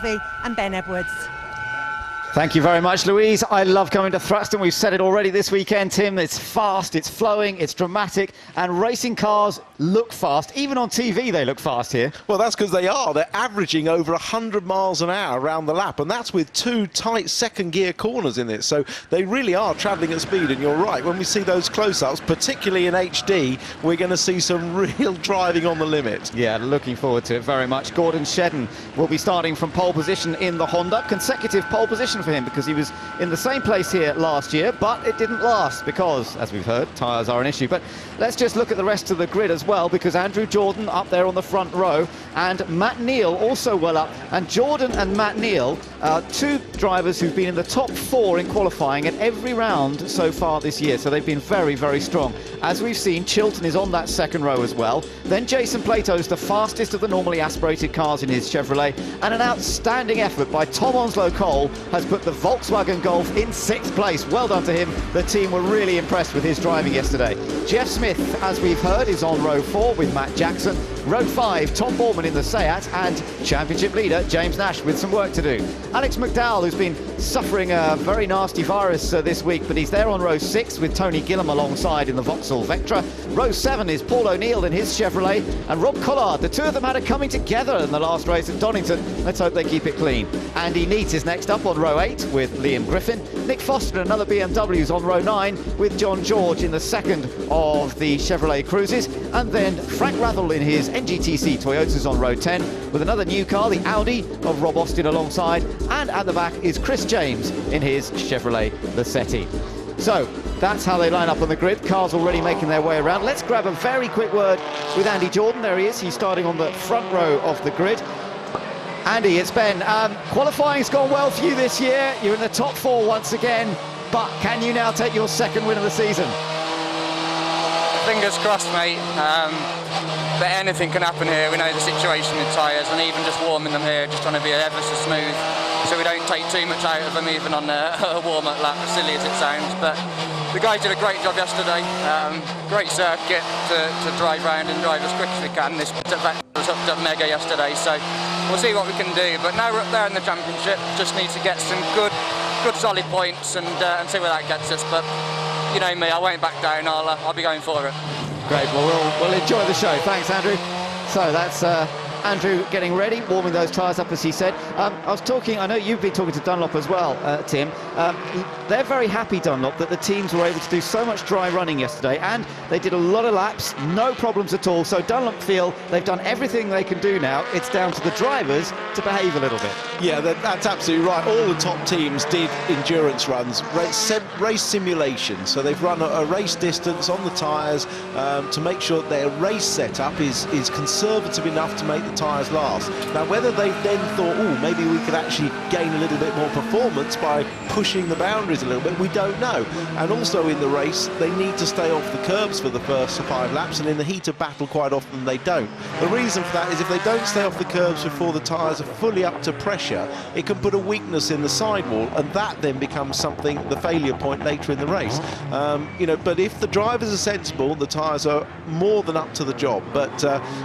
and Ben Edwards. Thank you very much, Louise. I love coming to Thruxton. We've said it already this weekend, Tim. It's fast, it's flowing, it's dramatic, and racing cars look fast. Even on TV, they look fast here. Well, that's because they are. They're averaging over 100 miles an hour around the lap, and that's with two tight second-gear corners in it. So they really are travelling at speed, and you're right. When we see those close-ups, particularly in HD, we're going to see some real driving on the limit. Yeah, looking forward to it very much. Gordon Shedden will be starting from pole position in the Honda. Consecutive pole position for him because he was in the same place here last year, but it didn't last because, as we've heard, tyres are an issue. But let's just look at the rest of the grid as well, because Andrew Jordan up there on the front row and Matt Neal also well up. And Jordan and Matt Neal are two drivers who've been in the top 4 in qualifying at every round so far this year, so they've been very, very strong. As we've seen, Chilton is on that second row as well. Then Jason Plato's the fastest of the normally aspirated cars in his Chevrolet, and an outstanding effort by Tom Onslow Cole has put the Volkswagen Golf in 6th place. Well done to him. The team were really impressed with his driving yesterday. Jeff Smith, as we've heard, is on row 4 with Matt Jackson. Row 5, Tom Borman in the Seat, and championship leader James Nash with some work to do. Alex McDowell, who's been suffering a very nasty virus this week, but he's there on row 6 with Tony Gillam alongside in the Vauxhall Vectra. Row 7 is Paul O'Neill in his Chevrolet, and Rob Collard. The two of them had it coming together in the last race at Donington. Let's hope they keep it clean. Andy Neate is next up on row 8 with Liam Griffin. Nick Foster and another BMW is on row 9 with John George in the second of the Chevrolet Cruises. And then Frank Rathel in his NGTC Toyotas on row 10 with another new car, the Audi of Rob Austin alongside. And at the back is Chris James in his Chevrolet Lacetti. So that's how they line up on the grid. Cars already making their way around. Let's grab a very quick word with Andy Jordan. There he is. He's starting on the front row of the grid. Andy, it's Ben. Qualifying's gone well for you this year. You're in the top 4 once again, but can you now take your second win of the season? Fingers crossed, mate. But anything can happen here. We know the situation with tyres, and even just warming them here, just trying to be ever so smooth, so we don't take too much out of them, even on a warm-up lap, as silly as it sounds. But the guys did a great job yesterday. Great circuit to drive around and drive as quick as we can. This was hooked up mega yesterday, so we'll see what we can do. But now we're up there in the championship, just need to get some good solid points and see where that gets us. But you know me, I won't back down. I'll be going for it. Great, well, we'll enjoy the show. Thanks, Andrew. So that's Andrew getting ready, warming those tyres up, as he said. I know you've been talking to Dunlop as well, Tim. They're very happy, Dunlop, that the teams were able to do so much dry running yesterday, and they did a lot of laps, no problems at all. So Dunlop feel they've done everything they can do now. It's down to the drivers to behave a little bit. Yeah, that's absolutely right. All the top teams did endurance runs, race simulation. So they've run a race distance on the tyres to make sure that their race setup is conservative enough to make the tyres last. Now, whether they then thought, oh, maybe we could actually gain a little bit more performance by pushing the boundaries a little bit, we don't know. And also in the race, they need to stay off the curbs for the first 5 laps, and in the heat of battle, quite often they don't. The reason for that is if they don't stay off the curbs before the tyres are fully up to pressure, it can put a weakness in the sidewall, and that then becomes something, the failure point later in the race. You know, but if the drivers are sensible, the tyres are more than up to the job. But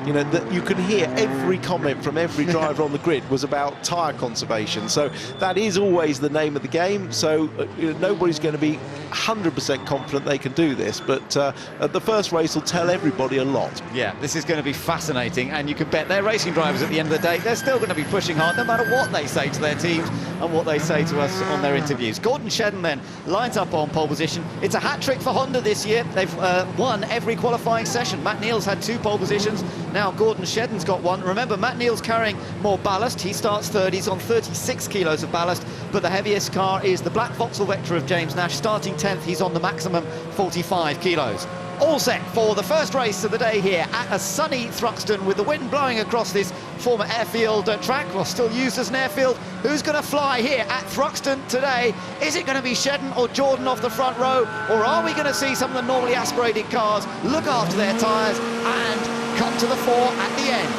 you know, that you can hear every comment from every driver on the grid was about tyre conservation. So that is always the name of the game. So you know, nobody's going to be 100% confident they can do this, but the first race will tell everybody a lot. Yeah, this is going to be fascinating, and you can bet they're racing drivers at the end of the day. They're still going to be pushing hard, no matter what they say to their teams and what they say to us on their interviews. Gordon Shedden then lines up on pole position. It's a hat-trick for Honda this year. They've won every qualifying session. Matt Neal's had 2 pole positions. Now Gordon Shedden's got 1. Remember, Matt Neal's carrying more ballast. He starts third. He's on 36 kilos of ballast, but the heaviest car is the black Vauxhall Vectra of James Nash, starting 10th. He's on the maximum 45 kilos. All set for the first race of the day here at a sunny Thruxton with the wind blowing across this former airfield track, well, still used as an airfield. Who's going to fly here at Thruxton today? Is it going to be Shedden or Jordan off the front row, or are we going to see some of the normally aspirated cars look after their tyres and come to the fore at the end?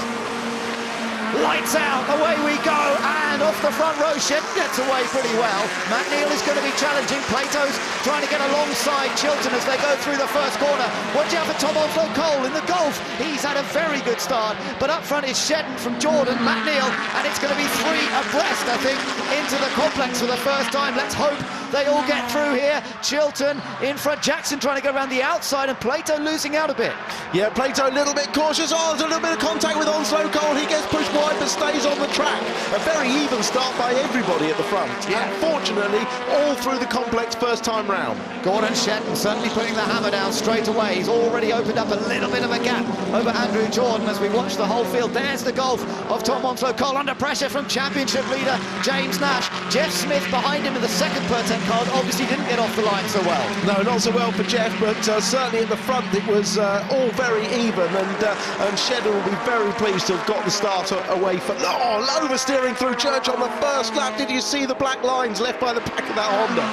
Lights out, away we go, and off the front row. Shedden gets away pretty well. Matt Neal is going to be challenging. Plato's trying to get alongside Chilton as they go through the first corner. Watch out for Tom Onslow-Cole in the Golf. He's had a very good start, but up front is Shedden from Jordan, Matt Neal, and it's going to be 3 abreast, I think, into the complex for the first time. Let's hope they all get through here. Chilton in front, Jackson trying to go around the outside, and Plato losing out a bit. Yeah, Plato a little bit cautious. Oh, there's a little bit of contact with Onslow-Cole. He gets pushed wide but stays on the track. A very even start by everybody at the front. Yeah. Unfortunately, all through the complex first time round. Gordon Shedden certainly putting the hammer down straight away. He's already opened up a little bit of a gap over Andrew Jordan as we watch the whole field. There's the Golf of Tom Onslow-Cole under pressure from championship leader James Nash. Jeff Smith behind him in the second Pertec card obviously didn't get off the line so well. No, not so well for Jeff, but certainly at the front it was all very even, and Shedden will be very pleased to have got the start away for... Oh, oversteering through Church on the first lap. Did you see the black lines left by the back of that Honda?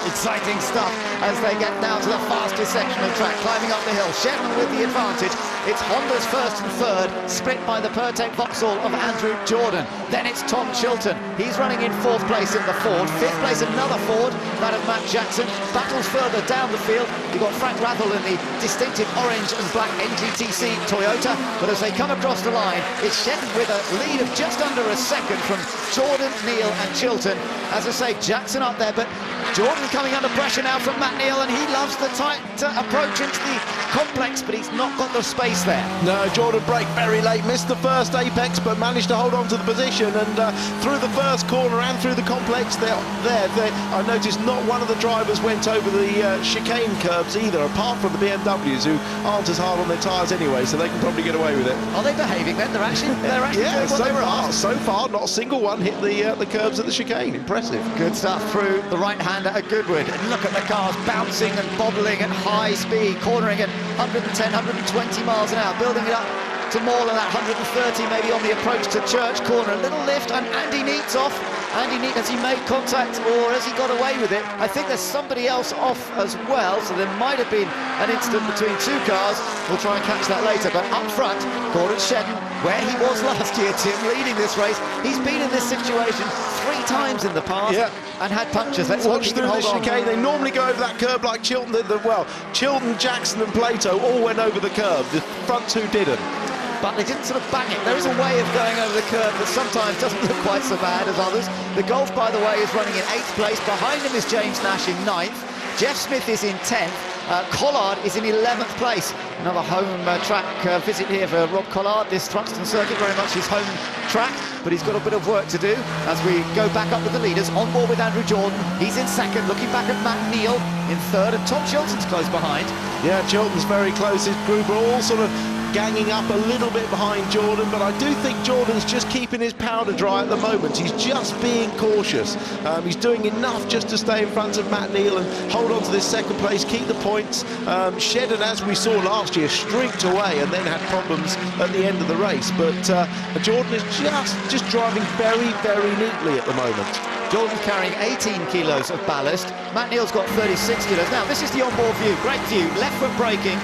Exciting stuff as they get down to the fastest section of track, climbing up the hill. Shedden with the advantage. It's Honda's first and third, split by the Pertec Vauxhall of Andrew Jordan. Then it's Tom Chilton. He's running in 4th place in the Ford. 5th place, another Ford, that of Matt Jackson. Battles further down the field. You've got Frank Rathel in the distinctive orange and black NGTC Toyota. But as they come across the line, it's Shedden with a lead of just under a second from Jordan, Neal and Chilton. As I say, Jackson up there, but Jordan coming under pressure now from Matt Neal, and he loves the tight approach into the complex, but he's not got the space there. No, Jordan braked very late, missed the first apex, but managed to hold on to the position, and through the first corner and through the complex I noticed not one of the drivers went over the chicane curbs either, apart from the BMWs, who aren't as hard on their tyres anyway, so they can probably get away with it. Are they behaving then? They're actually yeah, doing what they were asked. So far, not a single one hit the curbs at the chicane. Impressive. Good stuff through the right-hander at Goodwood. And look at the cars bouncing and bobbling at high speed, cornering at 110, 120 miles an hour, building it up to more than that 130 maybe on the approach to Church Corner. A little lift and Andy Neat's off. Andy Neat, has he made contact or has he got away with it? I think there's somebody else off as well, so there might have been an incident between 2 cars. We'll try and catch that later, but up front, Gordon Shedden, where he was last year, Tim, leading this race. He's been in this situation 3 times in the past and had punctures. Let's watch through the chicane. They normally go over that curb like Chilton. Chilton, Jackson and Plato all went over the curb. The front 2 didn't. But they didn't sort of bang it. There is a way of going over the curb that sometimes doesn't look quite so bad as others. The Golf, by the way, is running in 8th place. Behind him is James Nash in 9th. Jeff Smith is in 10th. Collard is in 11th place. Another home track visit here for Rob Collard. This Thruxton circuit, very much his home track, but he's got a bit of work to do as we go back up with the leaders. On board with Andrew Jordan. He's in 2nd, looking back at Matt Neal in 3rd, and Tom Chilton's close behind. Yeah, Chilton's very close. His group are all sort of ganging up a little bit behind Jordan, but I do think Jordan's just keeping his powder dry at the moment. He's just being cautious. He's doing enough just to stay in front of Matt Neal and hold on to this 2nd place, keep the points. Shedden, as we saw last year, streaked away and then had problems at the end of the race, but Jordan is just driving very, very neatly at the moment. Jordan's carrying 18 kilos of ballast. Matt Neal's got 36 kilos. Now, this is the onboard view. Great view. Left foot braking.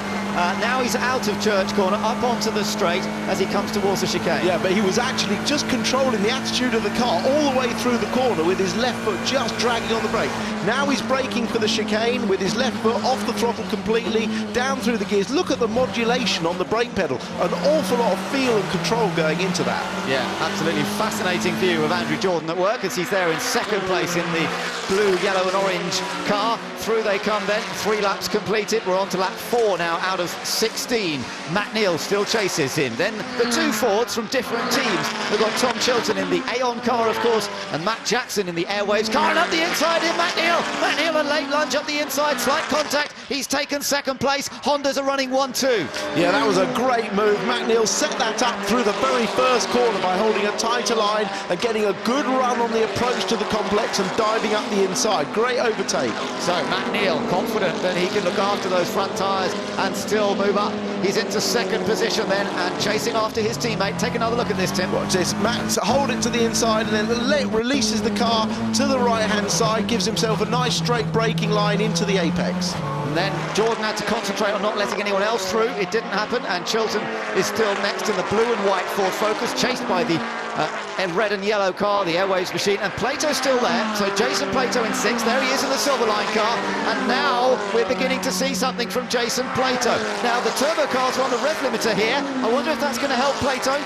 Now he's out of Church Corner, up onto the straight as he comes towards the chicane. Yeah, but he was actually just controlling the attitude of the car all the way through the corner with his left foot just dragging on the brake. Now he's braking for the chicane with his left foot off the throttle completely, down through the gears. Look at the modulation on the brake pedal. An awful lot of feel and control going into that. Yeah, absolutely fascinating view of Andrew Jordan at work as he's there in 2nd place in the blue, yellow and orange car. Through they come then, 3 laps completed. We're on to lap 4 now out of 16. Matt Neal still chases him. Then the 2 Fords from different teams. We've got Tom Chilton in the Aon car, of course, and Matt Jackson in the Airwaves car. And up the inside in Matt Neal. Matt Neal, a late lunge up the inside, slight contact. He's taken 2nd place. Hondas are running 1-2. Yeah, that was a great move. Matt Neal set that up through the very first corner by holding a tighter line and getting a good run on the approach to the complex and diving up the inside. Great overtake. So Matt Neal confident that he can look after those front tyres and still move up. He's into 2nd position then and chasing after his teammate. Take another look at this, Tim. Watch this. Matt hold it to the inside and then releases the car to the right-hand side, gives himself a nice straight braking line into the apex. And then Jordan had to concentrate on not letting anyone else through. It didn't happen, and Chilton is still next in the blue and white Ford Focus, chased by the a red and yellow car, the Airwaves machine, and Plato's still there. So Jason Plato in 6th. There he is in the Silverline car. And now we're beginning to see something from Jason Plato. Now the turbo cars are on the rev limiter here. I wonder if that's going to help Plato.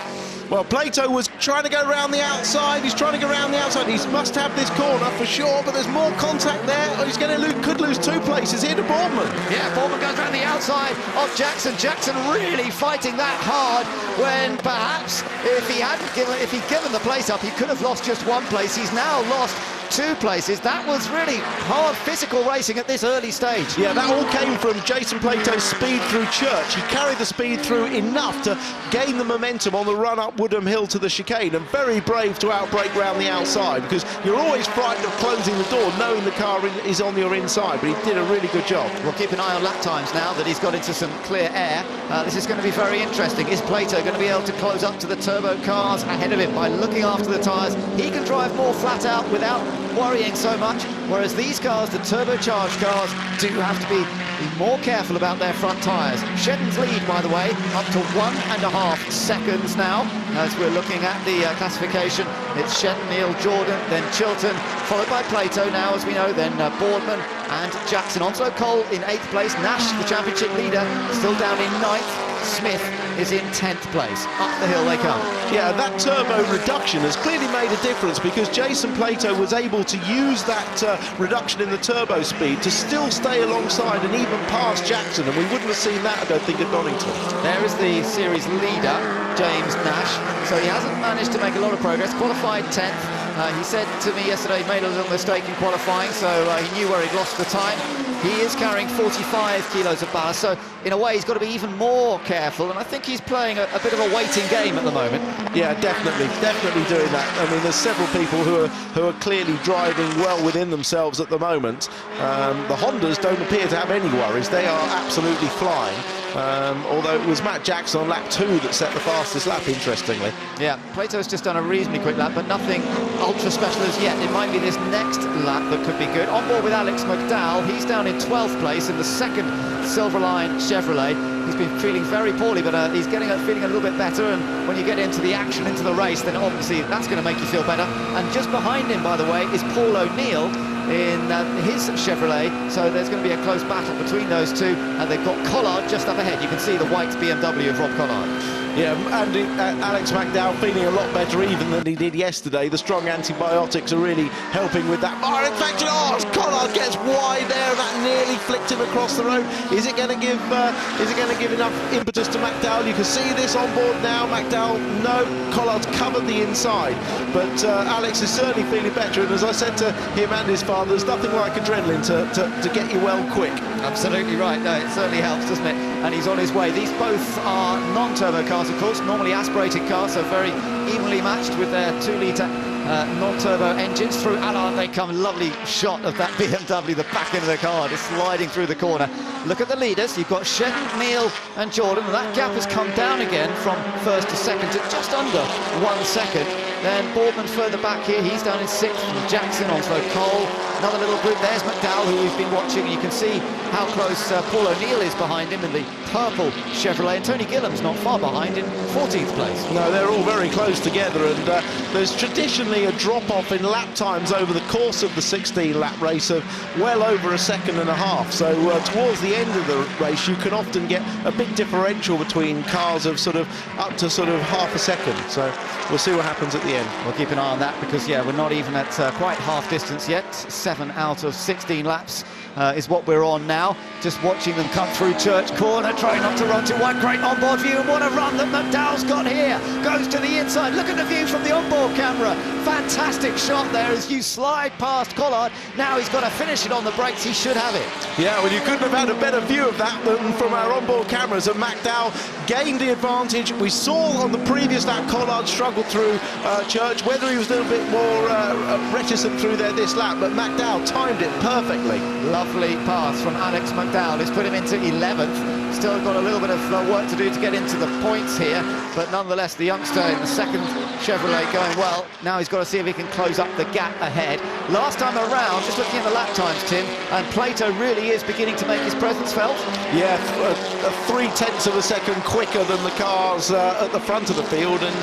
Well, Plato was trying to go around the outside. He's trying to go around the outside. He must have this corner for sure, but there's more contact there. Oh, he's going to could lose 2 places here to Boardman. Yeah, Boardman goes around the outside of Jackson. Jackson really fighting that hard when perhaps if he'd given the place up, he could have lost just 1 place. He's now lost 2 places. That was really hard physical racing at this early stage. Yeah, that all came from Jason Plato's speed through Church. He carried the speed through enough to gain the momentum on the run up Woodham Hill to the chicane, and very brave to outbrake round the outside, because you're always frightened of closing the door knowing the car is on your inside, but he did a really good job. We'll keep an eye on lap times now that he's got into some clear air. This is going to be very interesting. Is Plato going to be able to close up to the turbo cars ahead of him by looking after the tyres? He can drive more flat out without worrying so much, whereas these cars, the turbocharged cars, do have to be more careful about their front tyres. Shedden's lead, by the way, up to 1.5 seconds now, as we're looking at the classification. It's Shedden, Neil, Jordan, then Chilton, followed by Plato now, as we know, then Boardman and Jackson. Onslow Cole in 8th place. Nash, the championship leader, still down in 9th. Smith is in 10th place. Up the hill they come. Yeah, that turbo reduction has clearly made a difference, because Jason Plato was able to use that reduction in the turbo speed to still stay alongside and even pass Jackson, and we wouldn't have seen that, I don't think, at Donington. There is the series leader, James Nash. So he hasn't managed to make a lot of progress. Qualified 10th. He said to me yesterday he made a little mistake in qualifying, so he knew where he'd lost the time. He is carrying 45 kilos of ballast, so in a way he's got to be even more careful, and I think he's playing a bit of a waiting game at the moment. Yeah, definitely doing that. I mean, there's several people who are clearly driving well within themselves at the moment. The Hondas don't appear to have any worries. They are absolutely flying. Although it was Matt Jackson on lap 2 that set the fastest lap, interestingly. Yeah, Plato's just done a reasonably quick lap, but nothing ultra special as yet. It might be this next lap that could be good. On board with Alex McDowell, he's down in 12th place in the 2nd Silverline Chevrolet. He's been feeling very poorly, but he's feeling a little bit better, and when you get into the action, into the race, then obviously that's going to make you feel better. And just behind him, by the way, is Paul O'Neill in his Chevrolet, so there's going to be a close battle between those two, and they've got Collard just up ahead. You can see the white BMW of Rob Collard. Yeah, and Alex McDowell feeling a lot better even than he did yesterday. The strong antibiotics are really helping with that. Oh, in fact, Collard gets wide there, and that nearly flicked him across the road. Is it going to give enough impetus to McDowell? You can see this on board now. McDowell, no, Collard's covered the inside, but Alex is certainly feeling better. And as I said to him and his father, there's nothing like adrenaline to get you well quick. Absolutely right. No, it certainly helps, doesn't it? And he's on his way. These both are non-turbo cars, of course, normally aspirated cars, so very evenly matched with their 2-litre non-turbo engines. Through Allard they come. Lovely shot of that BMW, the back end of the car, just sliding through the corner. Look at the leaders. You've got Shedden, Neil and Jordan, and that gap has come down again from 1st to 2nd to just under 1 second. Then Boardman further back here, he's down in 6th. Jackson, Onslow Cole, another little group. There's McDowell, who we've been watching, and you can see how close Paul O'Neill is behind him in the purple Chevrolet, and Tony Gillam's not far behind in 14th place. No, they're all very close together, and there's traditionally a drop-off in lap times over the course of the 16-lap race of well over 1.5 seconds. So towards the end of the race, you can often get a big differential between cars of up to half a second. So we'll see what happens at the end. We'll keep an eye on that, because yeah, we're not even at quite half distance yet. 7 out of 16 laps is what we're on now. Just watching them come through Church Corner, trying not to run too wide. Great onboard view, and what a run that McDowell's got here. Goes to the inside. Look at the view from the onboard camera. Fantastic shot there as you slide past Collard. Now he's got to finish it on the brakes. He should have it. Yeah, well, you couldn't have had a better view of that than from our onboard cameras. And McDowell gained the advantage. We saw on the previous lap Collard struggled through Church, whether he was a little bit more reticent through there this lap, but McDowell timed it perfectly. Lovely pass from Alex McDowell. It's put him into 11th. Still got a little bit of work to do to get into the points here, but nonetheless the youngster in the 2nd Chevrolet going well. Now he's got to see if he can close up the gap ahead. Last time around, just looking at the lap times, Tim, and Plato really is beginning to make his presence felt. Yeah, 3/10 of a second quicker than the cars at the front of the field, and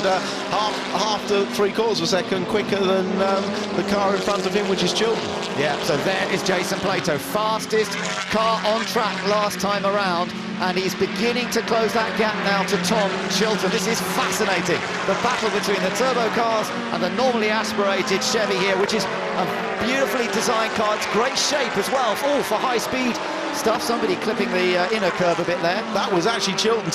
half to 3/4 of a second quicker than the car in front of him, which is Chilton. Yeah, so there is Jason Plato, fastest car on track last time around, and he's beginning to close that gap now to Tom Chilton. This is fascinating, the battle between the turbo cars and the normally aspirated Chevy here, which is a beautifully designed car. It's great shape as well, all for high speed stuff. Somebody clipping the inner curb a bit there. That was actually Chilton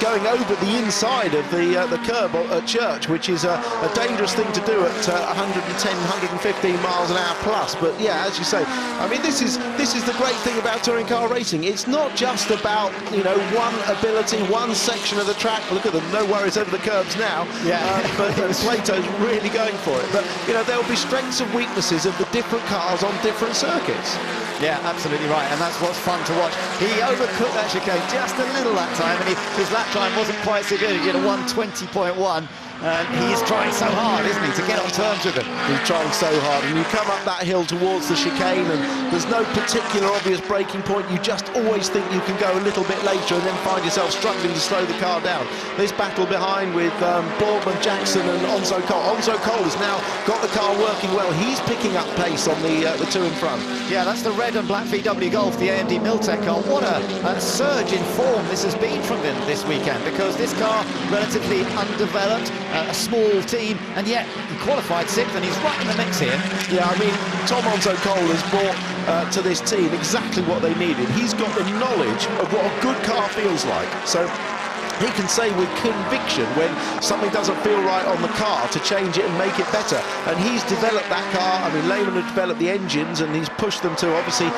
going over the inside of the curb at Church, which is a dangerous thing to do at 110, 115 miles an hour plus. But yeah, as you say, I mean, this is the great thing about touring car racing. It's not just about, you know, one ability, one section of the track. Look at them, no worries over the curbs now. Yeah, but Plato's really going for it. But you know, there'll be strengths and weaknesses of the different cars on different circuits. Yeah, absolutely right, and that's what's fun to watch. He overcooked that chicane just a little that time, and his lap time wasn't quite so good. He had a 1:20.1. And he is trying so hard, isn't he, to get on terms with them. He's trying so hard, and you come up that hill towards the chicane, and there's no particular obvious braking point. You just always think you can go a little bit later and then find yourself struggling to slow the car down. This battle behind with Boardman, Jackson and Onzo Cole. Onzo Cole has now got the car working well. He's picking up pace on the two in front. Yeah, that's the red and black VW Golf, the AMD Miltech car. What a surge in form this has been from them this weekend, because this car, relatively undeveloped, a small team, and yet he qualified 6th, and he's right in the mix here. Yeah, I mean, Tom Onzo Cole has brought to this team exactly what they needed. He's got the knowledge of what a good car feels like. So he can say with conviction when something doesn't feel right on the car to change it and make it better. And he's developed that car. I mean, Lehman have developed the engines and he's pushed them to obviously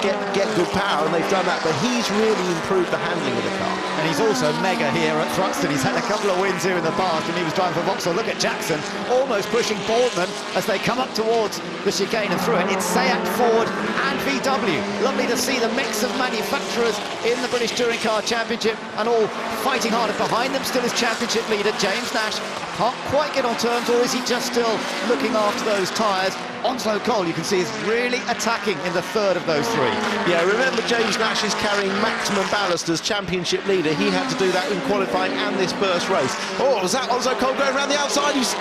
get good power, and they've done that. But he's really improved the handling of the car. And he's also mega here at Thruxton. He's had a couple of wins here in the past when he was driving for Vauxhall. Look at Jackson almost pushing Boardman as they come up towards the chicane and through it. It's Seat, Ford and VW. Lovely to see the mix of manufacturers in the British Touring Car Championship, and all fighting hard. And behind them still is championship leader James Nash. Can't quite get on terms, or is he just still looking after those tyres? Onslow Cole, you can see, is really attacking in the third of those three. Yeah, remember James Nash is carrying maximum ballast as championship leader. He had to do that in qualifying and this first race. Oh, was that Onslow Cole going around the outside? He's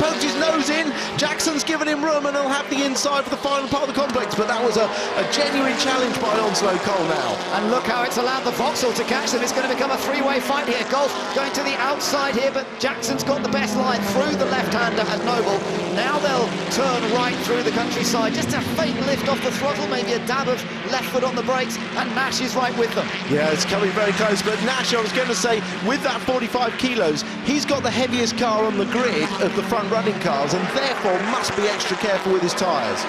poked his nose in. Jackson's given him room, and he'll have the inside for the final part of the complex. But that was a genuine challenge by Onslow Cole now. And look how it's allowed the Vauxhall to catch them. It's going to become a three-way fight here. Golf going to the outside here, but Jackson's got the best line through the left-hander at Noble. Now they'll turn right through the countryside, just a faint lift off the throttle, maybe a dab of left foot on the brakes, and Nash is right with them. Yeah, it's coming very close, but Nash, I was going to say, with that 45 kilos, he's got the heaviest car on the grid of the front-running cars, and therefore must be extra careful with his tyres.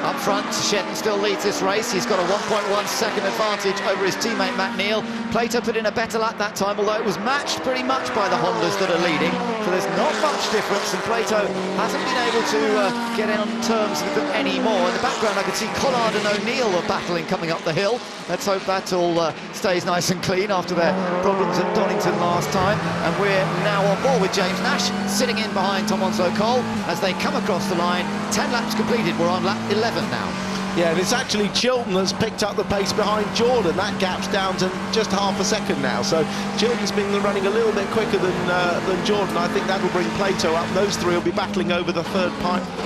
Up front, Shetton still leads this race. He's got a 1.1 second advantage over his teammate Matt Neal. Plato put in a better lap that time, although it was matched pretty much by the Hondas that are leading. So there's not much difference, and Plato hasn't been able to get on terms with them anymore. In the background, I can see Collard and O'Neill are battling coming up the hill. Let's hope that all stays nice and clean after their problems at Donington last time. And we're now on board with James Nash, sitting in behind Tom Onslow Cole as they come across the line. 10 laps completed. We're on lap 11 now. Yeah, and it's actually Chilton that's picked up the pace behind Jordan. That gap's down to just half a second now. So Chilton's been running a little bit quicker than Jordan. I think that'll bring Plato up. Those three will be battling over the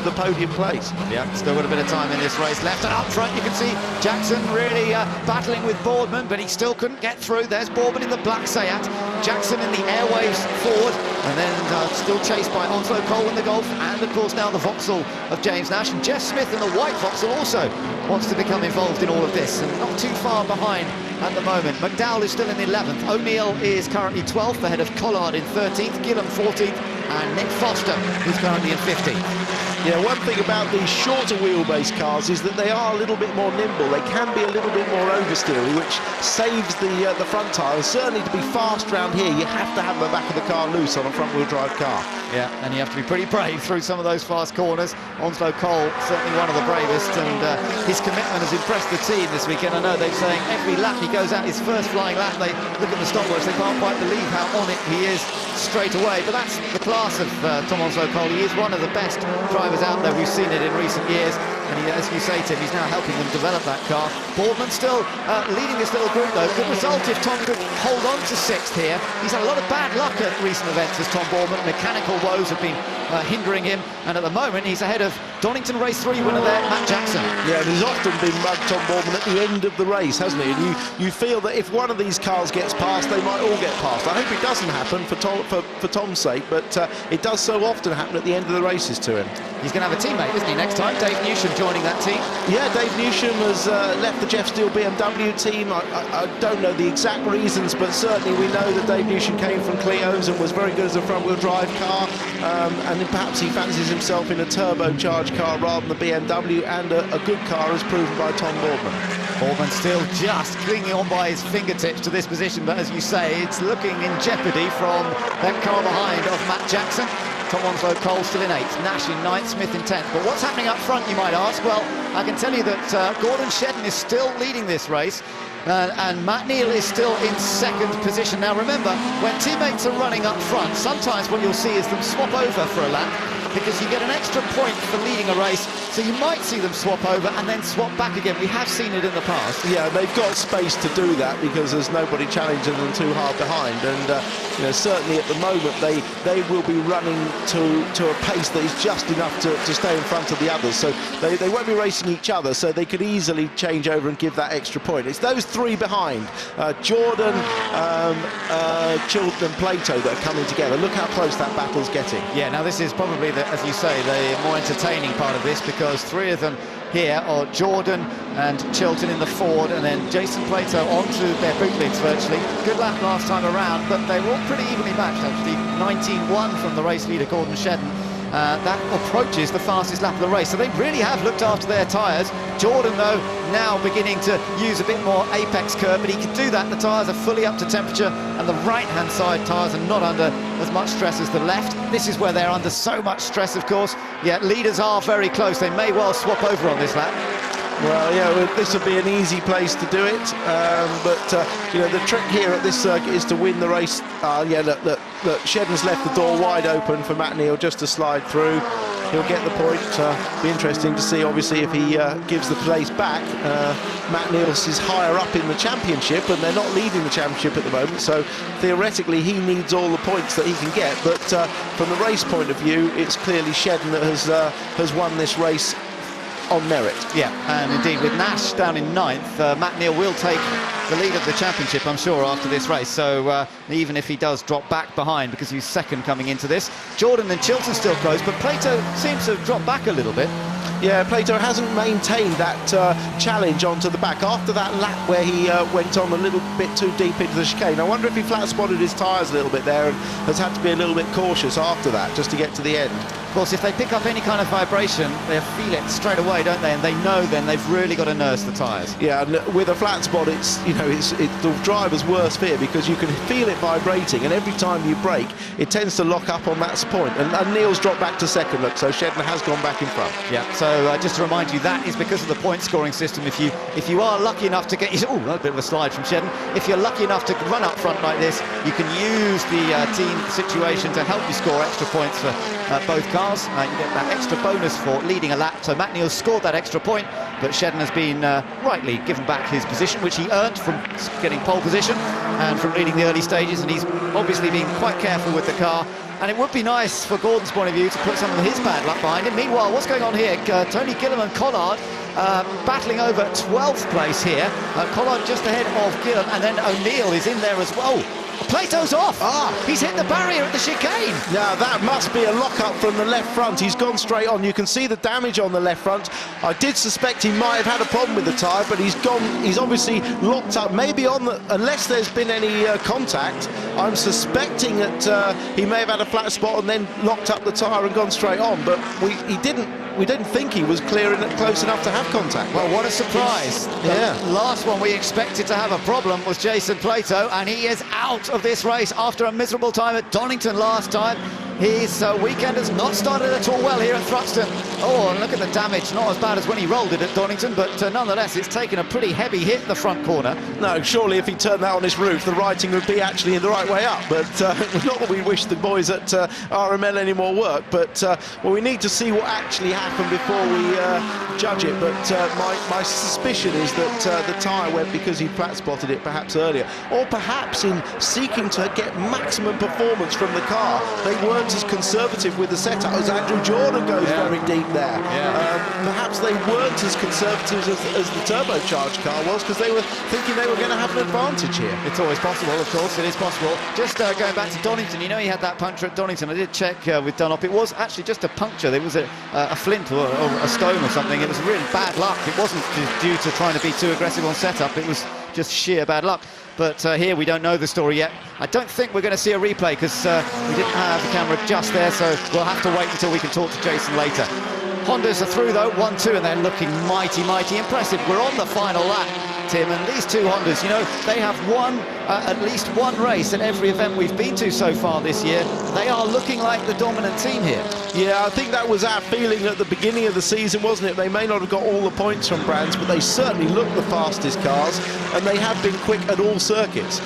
the podium place. Yeah, still got a bit of time in this race left. And up front, you can see Jackson really battling with Boardman, but he still couldn't get through. There's Boardman in the black Seat, Jackson in the Airwaves Ford, and then still chased by Onslow Cole in the Golf, and of course now the Vauxhall of James Nash. And Jeff Smith in the white Vauxhall also wants to become involved in all of this, and not too far behind at the moment. McDowell is still in 11th. O'Neill is currently 12th, ahead of Collard in 13th, Gillam 14th, and Nick Foster, who's currently in 15th. Yeah, one thing about these shorter wheelbase cars is that they are a little bit more nimble. They can be a little bit more oversteery, which saves the front tyre. Certainly to be fast around here, you have to have the back of the car loose on a front-wheel drive car. Yeah, and you have to be pretty brave through some of those fast corners. Onslow Cole, certainly one of the bravest, and his commitment has impressed the team this weekend. I know they're saying every lap he goes out, his first flying lap, they look at the stopwatch, they can't quite believe how on it he is straight away. But that's the class of Tom Onslow Cole. He is one of the best drivers out there. We've seen it in recent years, and he, as you say, Tim, he's now helping them develop that car. Boardman still leading this little group, though. Good result if Tom could hold on to 6th here. He's had a lot of bad luck at recent events as Tom Boardman. Mechanical woes have been hindering him, and at the moment he's ahead of Donington Race 3 winner there, Matt Jackson. Yeah, and he's often been mugged, Tom Boardman, at the end of the race, hasn't he? And you feel that if one of these cars gets past, they might all get past. I hope it doesn't happen for Tom's sake, but it does so often happen at the end of the races to him. He's going to have a teammate, isn't he, next time? Dave Newsham joining that team. Yeah, Dave Newsham has left the Jeff Steele BMW team. I don't know the exact reasons, but certainly we know that Dave Newsham came from Clio's and was very good as a front-wheel drive car, and then perhaps he fancies himself in a turbocharged car rather than the BMW, and a good car as proven by Tom Boardman. Boardman still just clinging on by his fingertips to this position, but as you say, it's looking in jeopardy from that car behind of Matt Jackson. Tom Onslow Cole still in 8th, Nash in 9th, Smith in 10th. But what's happening up front, you might ask? Well, I can tell you that Gordon Shedden is still leading this race. And Matt Neal is still in 2nd position. Now remember, when teammates are running up front, sometimes what you'll see is them swap over for a lap, because you get an extra point for leading a race, so you might see them swap over and then swap back again. We have seen it in the past. Yeah, they've got space to do that because there's nobody challenging them too hard behind, and you know, certainly at the moment they will be running to a pace that is just enough to stay in front of the others, so they won't be racing each other, so they could easily change over and give that extra point. It's those 3 behind, Jordan, Chilton and Plato, that are coming together. Look how close that battle's getting. Yeah, now this is probably, as you say, the more entertaining part of this, because 3 of them here are Jordan and Chilton in the Ford, and then Jason Plato onto their bootlids virtually. Good lap last time around, but they were all pretty evenly matched actually. 19-1 from the race leader Gordon Shedden. That approaches the fastest lap of the race, so they really have looked after their tyres. Jordan, though, now beginning to use a bit more apex curve, but he can do that. The tyres are fully up to temperature, and the right-hand side tyres are not under as much stress as the left. This is where they're under so much stress, of course. Yeah, leaders are very close. They may well swap over on this lap. Well, yeah, this would be an easy place to do it, but you know, the trick here at this circuit is to win the race. Yeah, look, Shedden's left the door wide open for Matt Neal just to slide through. He'll get the point. Be interesting to see, obviously, if he gives the place back. Matt Neal's is higher up in the championship, and they're not leading the championship at the moment, so theoretically he needs all the points that he can get. But from the race point of view, it's clearly Shedden that has won this race on merit. Yeah, and indeed with Nash down in 9th, Matt Neal will take the lead of the championship, I'm sure, after this race, so even if he does drop back behind, because he's 2nd coming into this. Jordan and Chilton still close, but Plato seems to have dropped back a little bit. Yeah, Plato hasn't maintained that challenge onto the back after that lap where he went on a little bit too deep into the chicane. I wonder if he flat-spotted his tyres a little bit there and has had to be a little bit cautious after that just to get to the end. Of course, if they pick up any kind of vibration, they feel it straight away, don't they? And they know then they've really got to nurse the tyres. Yeah, and with a flat spot, it's, you know, it's the driver's worst fear, because you can feel it vibrating, and every time you brake, it tends to lock up on that point. And Neal's dropped back to 2nd, look, so Shedden has gone back in front. Yeah, so just to remind you, that is because of the point scoring system. If you are lucky enough to get, oh, a bit of a slide from Shedden. If you're lucky enough to run up front like this, you can use the team situation to help you score extra points for both cars. You get that extra bonus for leading a lap. So Matt Neal scored that extra point, but Shedden has been rightly given back his position, which he earned from getting pole position and from leading the early stages, and he's obviously been quite careful with the car. And it would be nice, for Gordon's point of view, to put some of his bad luck behind him. Meanwhile, what's going on here? Tony Gillam and Collard battling over 12th place here. Collard just ahead of Gillam, and then O'Neill is in there as well. Plato's off. He's hit the barrier at the chicane. Now that must be a lock-up from the left front. He's gone straight on. You can see the damage on the left front. I did suspect he might have had a problem with the tyre, but he's obviously locked up. Maybe unless there's been any contact, I'm suspecting that he may have had a flat spot and then locked up the tyre and gone straight on. But we didn't think he was close enough to have contact. Well, what a surprise. Yeah. The last one we expected to have a problem was Jason Plato, and he is out of this race after a miserable time at Donington last time. His weekend has not started at all well here at Thruxton. Oh, and look at the damage. Not as bad as when he rolled it at Donington, but nonetheless, it's taken a pretty heavy hit in the front corner. No, surely if he turned that on his roof, the writing would be actually in the right way up. But not that we wish the boys at RML any more work, but well, we need to see what actually happened before we judge it. But my suspicion is that the tyre went because he flat spotted it perhaps earlier, or perhaps in seeking to get maximum performance from the car, they weren't as conservative with the setup as Andrew Jordan goes very deep there. Perhaps they weren't as conservative as the turbocharged car was, because they were thinking they were going to have an advantage here. It's always possible, of course, it is possible. Just going back to Donington, you know, he had that puncture at Donington. I did check with Dunlop. It was actually just a puncture. There was a flint or a stone or something. It was really bad luck. It wasn't due to trying to be too aggressive on setup. It was just sheer bad luck. But here we don't know the story yet. I don't think we're going to see a replay because we didn't have the camera just there, so we'll have to wait until we can talk to Jason later. Hondas are through though, 1-2, and they're looking mighty, mighty impressive. We're on the final lap, Tim, and these two Hondas, you know, they have won at least one race at every event we've been to so far this year. They are looking like the dominant team here. Yeah, I think that was our feeling at the beginning of the season, wasn't it? They may not have got all the points from Brands, but they certainly look the fastest cars, and they have been quick at all circuits.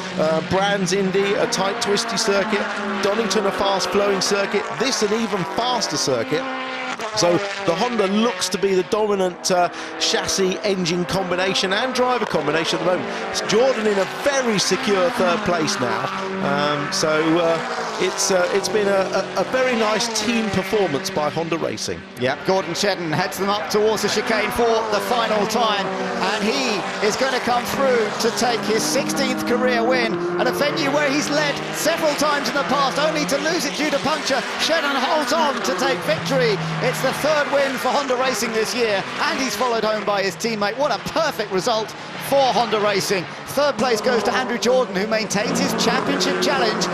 Brands Indy, a tight, twisty circuit. Donington, a fast-flowing circuit. This, an even faster circuit. So the Honda looks to be the dominant chassis engine combination and driver combination at the moment. It's Jordan in a very secure third place now. It's been a very nice team performance by Honda Racing. Yeah, Gordon Shedden heads them up towards the chicane for the final time, and he is going to come through to take his 16th career win at a venue where he's led several times in the past, only to lose it due to puncture. Shedden holds on to take victory. It's the third win for Honda Racing this year, and he's followed home by his teammate. What a perfect result for Honda Racing. Third place goes to Andrew Jordan, who maintains his championship challenge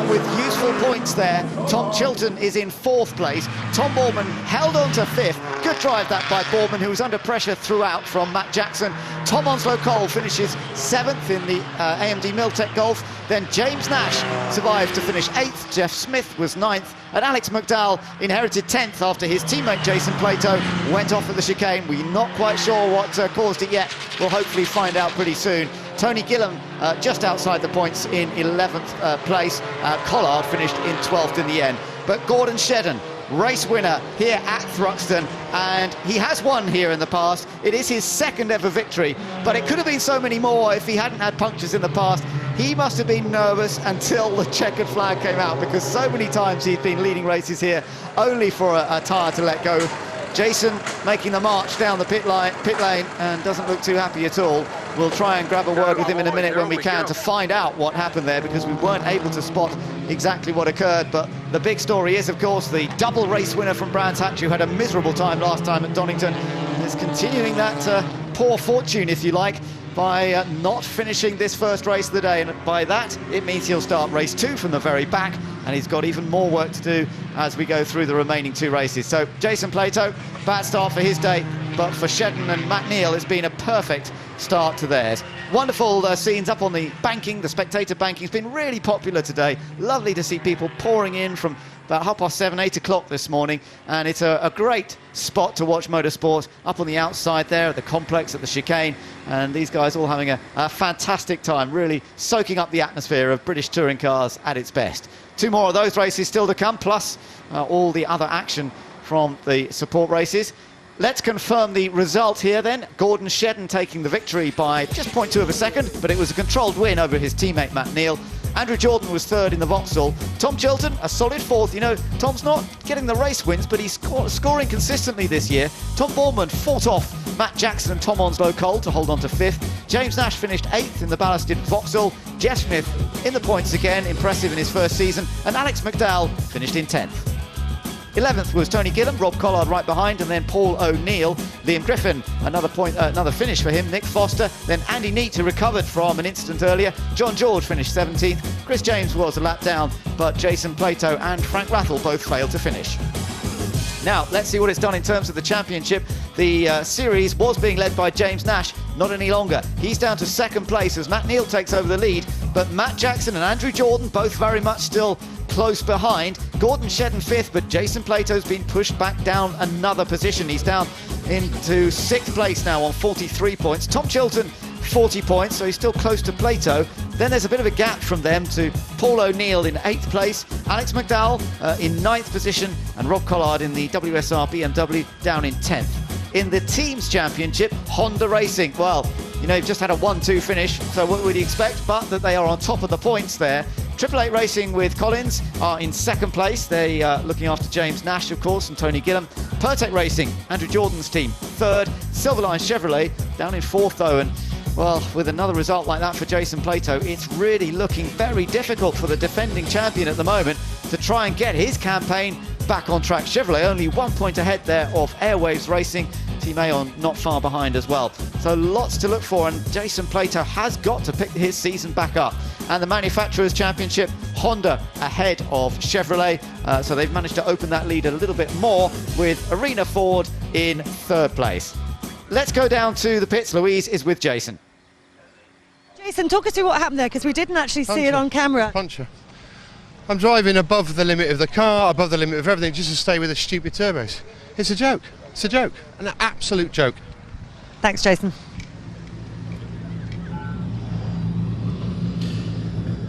with useful points there. Tom Chilton is in fourth place. Tom Boorman held on to fifth. Good drive that by Boorman, who was under pressure throughout from Matt Jackson. Tom Onslow-Cole finishes seventh in the AMD Miltech Golf. Then James Nash survived to finish eighth. Jeff Smith was ninth. And Alex McDowell inherited 10th after his teammate Jason Plato went off at the chicane. We're not quite sure what caused it yet. We'll hopefully find out pretty soon. Tony Gillam just outside the points in 11th place. Collard finished in 12th in the end. But Gordon Shedden, race winner here at Thruxton, and he has won here in the past. It is his second ever victory, but it could have been so many more if he hadn't had punctures in the past. He must have been nervous until the checkered flag came out, because so many times he'd been leading races here only for a tyre to let go. Jason making the march down the pit lane and doesn't look too happy at all. We'll try and grab a word with him in a minute when we can to find out what happened there, because we weren't able to spot exactly what occurred. But the big story is, of course, the double race winner from Brands Hatch, who had a miserable time last time at Donington, and is continuing that poor fortune, if you like, by not finishing this first race of the day. And by that, it means he'll start race 2 from the very back, and he's got even more work to do as we go through the remaining 2 races. So Jason Plato, bad start for his day, but for Shedden and Matt Neal, it's been a perfect start to theirs. Wonderful scenes up on the banking. The spectator banking's been really popular today. Lovely to see people pouring in from about 7:30, 8 o'clock this morning, and it's a great spot to watch motorsport up on the outside there at the complex, at the chicane, and these guys all having a fantastic time, really soaking up the atmosphere of British touring cars at its best. 2 more of those races still to come, plus all the other action from the support races. Let's confirm the result here then. Gordon Shedden taking the victory by just 0.2 of a second, but it was a controlled win over his teammate Matt Neal. Andrew Jordan was third in the Vauxhall. Tom Chilton, a solid fourth. You know, Tom's not getting the race wins, but he's scoring consistently this year. Tom Bournemouth fought off Matt Jackson and Tom Onslow Cole to hold on to fifth. James Nash finished eighth in the ballasted Vauxhall. Jeff Smith in the points again, impressive in his first season. And Alex McDowell finished in 10th. 11th was Tony Gillam, Rob Collard right behind, and then Paul O'Neill. Liam Griffin, another finish for him. Nick Foster, then Andy Neate, who recovered from an incident earlier. John George finished 17th. Chris James was a lap down, but Jason Plato and Frank Rathel both failed to finish. Now, let's see what it's done in terms of the championship. The series was being led by James Nash, not any longer. He's down to second place as Matt Neal takes over the lead, but Matt Jackson and Andrew Jordan both very much still close behind. Gordon Shedden fifth, but Jason Plato's been pushed back down another position. He's down into sixth place now on 43 points. Tom Chilton, 40 points, so he's still close to Plato. Then there's a bit of a gap from them to Paul O'Neill in 8th place, Alex McDowell in 9th position, and Rob Collard in the WSR BMW down in 10th. In the Teams Championship, Honda Racing, well, you know, you've just had a 1-2 finish, so what would you expect? But that they are on top of the points there. Triple Eight Racing with Collins are in second place. They're looking after James Nash, of course, and Tony Gillam. Pertec Racing, Andrew Jordan's team, third. Silverline Chevrolet down in fourth, though, and well, with another result like that for Jason Plato, it's really looking very difficult for the defending champion at the moment to try and get his campaign back on track. Chevrolet only 1 point ahead there of Airwaves Racing. Team Aon not far behind as well. So lots to look for, and Jason Plato has got to pick his season back up. And the Manufacturers' Championship, Honda ahead of Chevrolet. So they've managed to open that lead a little bit more with Arena Ford in third place. Let's go down to the pits. Louise is with Jason. Jason, talk us through what happened there, because we didn't actually see it on camera. Puncher. I'm driving above the limit of the car, above the limit of everything, just to stay with the stupid turbos. It's a joke. It's a joke. An absolute joke. Thanks, Jason.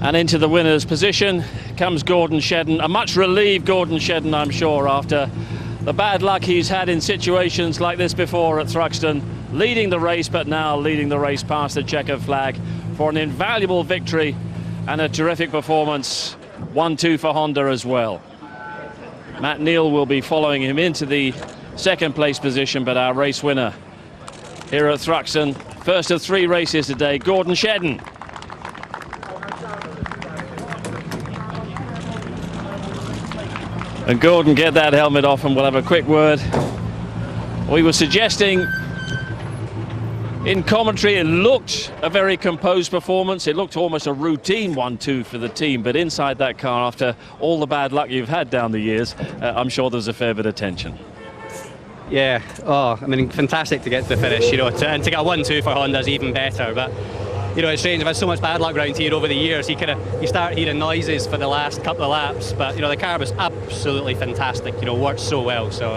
And into the winner's position comes Gordon Shedden. A much relieved Gordon Shedden, I'm sure, after the bad luck he's had in situations like this before at Thruxton. Leading the race, but now leading the race past the checkered flag for an invaluable victory and a terrific performance. 1-2 for Honda as well. Matt Neal will be following him into the second place position, but our race winner here at Thruxton, first of 3 races today, Gordon Shedden. And Gordon, get that helmet off and we'll have a quick word. We were suggesting in commentary it looked a very composed performance. It looked almost a routine 1-2 for the team, but inside that car, after all the bad luck you've had down the years, I'm sure there's a fair bit of tension. Yeah, oh, I mean, fantastic to get to the finish, you know, and to get a 1-2 for Honda is even better. But you know, it's strange. I've had so much bad luck around here over the years. You start hearing noises for the last couple of laps, but you know, the car was absolutely fantastic. You know, worked so well. So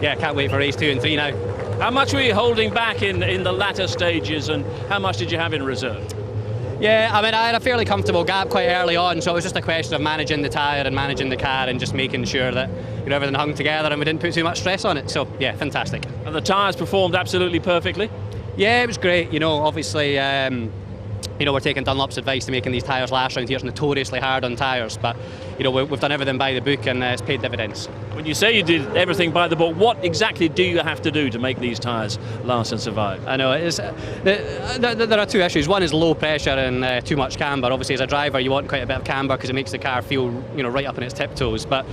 yeah, can't wait for race 2 and 3 now. How much were you holding back in the latter stages, and how much did you have in reserve? Yeah, I mean, I had a fairly comfortable gap quite early on, so it was just a question of managing the tyre and managing the car and just making sure that, you know, everything hung together and we didn't put too much stress on it. So yeah, fantastic. And the tyres performed absolutely perfectly? Yeah, it was great. You know, obviously, you know, we're taking Dunlop's advice to making these tyres last round here. It's notoriously hard on tyres, but you know, we've done everything by the book and it's paid dividends. When you say you did everything by the book, what exactly do you have to do to make these tyres last and survive? I know, it's, there are 2 issues. One is low pressure and too much camber. Obviously, as a driver, you want quite a bit of camber because it makes the car feel, you know, right up in its tiptoes. But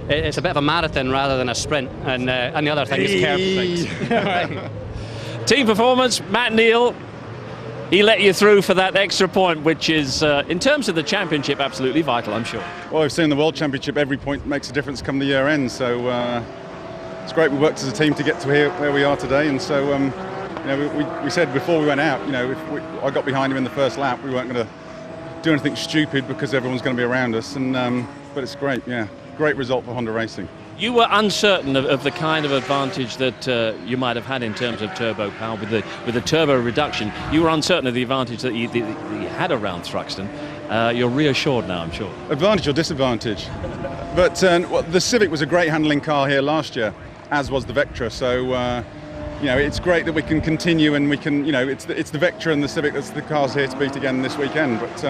it's a bit of a marathon rather than a sprint. And the other thing is curb. Team performance, Matt Neal. He let you through for that extra point, which is, in terms of the championship, absolutely vital, I'm sure. Well, we've seen the World Championship, every point makes a difference come the year end, so it's great we worked as a team to get to here where we are today, and so you know, we said before we went out, you know, I got behind him in the first lap, we weren't going to do anything stupid because everyone's going to be around us, and but it's great, yeah, great result for Honda Racing. You were uncertain of the kind of advantage that you might have had in terms of turbo power with the turbo reduction. You were uncertain of the advantage that you had around Thruxton. You're reassured now, I'm sure. Advantage or disadvantage? But well, the Civic was a great handling car here last year, as was the Vectra. So you know, it's great that we can continue and we can, you know, it's the Vectra and the Civic that's the cars here to beat again this weekend. But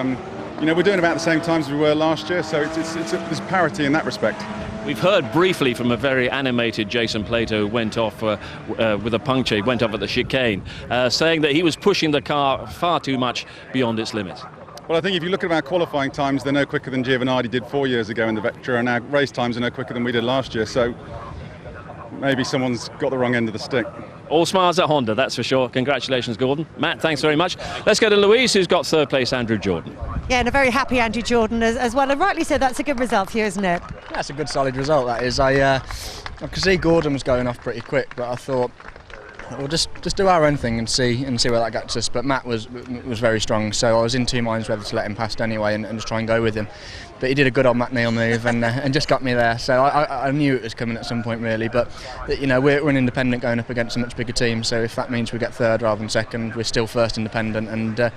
you know, we're doing about the same times as we were last year, so there's parity in that respect. We've heard briefly from a very animated Jason Plato who went off with a puncture. He went off at the chicane, saying that he was pushing the car far too much beyond its limits. Well, I think if you look at our qualifying times, they're no quicker than Giovanardi did 4 years ago in the Vectra, and our race times are no quicker than we did last year, so maybe someone's got the wrong end of the stick. All smiles at Honda, that's for sure. Congratulations, Gordon. Matt, thanks very much. Let's go to Louise, who's got third place, Andrew Jordan. Yeah, and a very happy Andrew Jordan as well. And rightly so, that's a good result for you, isn't it? That's a good solid result, that is. I could see Gordon was going off pretty quick, but I thought we'll just do our own thing and see where that gets us. But Matt was very strong, so I was in two minds whether to let him past anyway and just try and go with him. But he did a good old Matt Neal move and just got me there. So I knew it was coming at some point really. But you know, we're an independent going up against a much bigger team. So if that means we get third rather than second, we're still first independent. And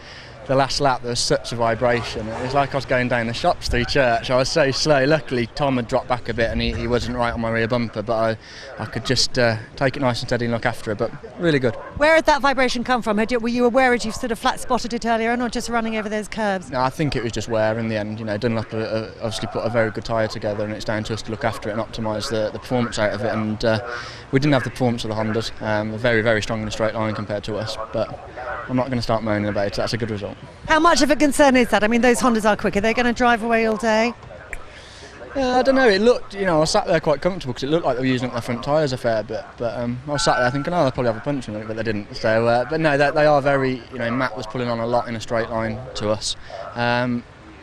the last lap there was such a vibration. It was like I was going down the shops through church. I was so slow. Luckily Tom had dropped back a bit and he wasn't right on my rear bumper, but I could just take it nice and steady and look after it. But really good. Where did that vibration come from? Were you aware as you sort of flat spotted it earlier on, or just running over those curbs? No, I think it was just wear in the end. You know, Dunlop obviously put a very good tyre together, and it's down to us to look after it and optimise the performance out of it. And we didn't have the performance of the Hondas. They're very, very strong in a straight line compared to us. But I'm not going to start moaning about it. That's a good result. How much of a concern is that? I mean, those Hondas are quick. Are they going to drive away all day? I don't know. It looked, you know, I was sat there quite comfortable because it looked like they were using up their front tyres a fair bit. But I was sat there thinking, oh, they'll probably have a punch in it, but they didn't. So, but no, they are very. You know, Matt was pulling on a lot in a straight line to us.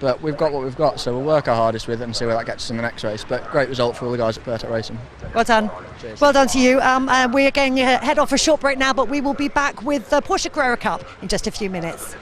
But we've got what we've got, so we'll work our hardest with it and see where that gets us in the next race. But great result for all the guys at Bertec Racing. Well done. Cheers. Well done to you. We're going to head off for a short break now, but we will be back with the Porsche Carrera Cup in just a few minutes.